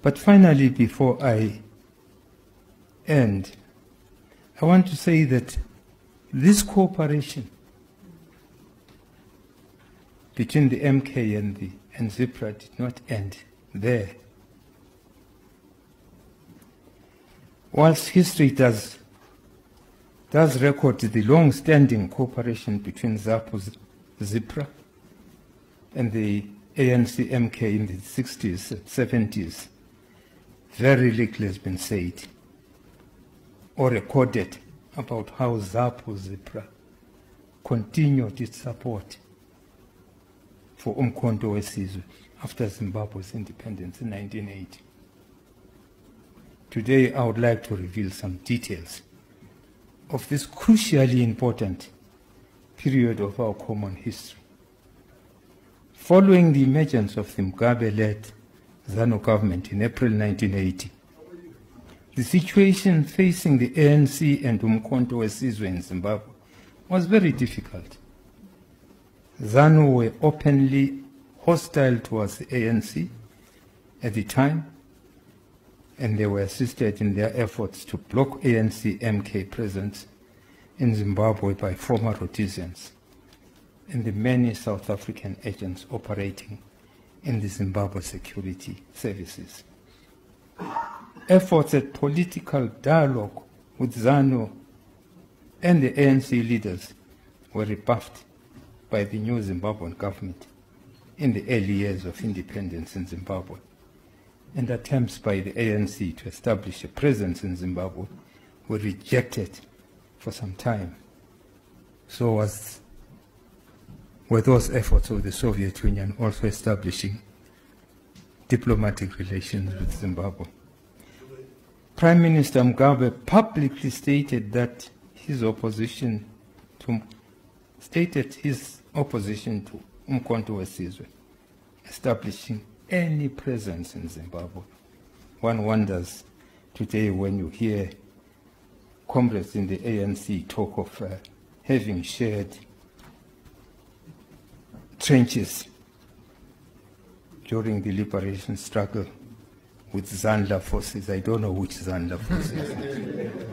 But finally, before I end, I want to say that this cooperation between the MK and ZIPRA did not end there. Whilst history does record the long-standing cooperation between ZIPRA and the ANC-MK in the 60s and 70s, very little has been said or recorded about how ZAPU-ZIPRA continued its support for Umkhonto weSizwe after Zimbabwe's independence in 1980. Today, I would like to reveal some details of this crucially important period of our common history. Following the emergence of the Mugabe-led ZANU government in April 1980, the situation facing the ANC and Umkhonto weSizwe in Zimbabwe was very difficult. ZANU were openly hostile towards the ANC at the time, and they were assisted in their efforts to block ANC-MK presence in Zimbabwe by former Rhodesians and the many South African agents operating in the Zimbabwe security services. Efforts at political dialogue with ZANU and the ANC leaders were rebuffed by the new Zimbabwean government in the early years of independence in Zimbabwe, and attempts by the ANC to establish a presence in Zimbabwe were rejected for some time. So were those efforts of the Soviet Union also establishing diplomatic relations with Zimbabwe. Prime Minister Mugabe publicly stated that his opposition to Umkhonto weSizwe establishing any presence in Zimbabwe. One wonders today when you hear comrades in the ANC talk of having shared trenches during the liberation struggle with ZANLA forces. I don't know which ZANLA forces.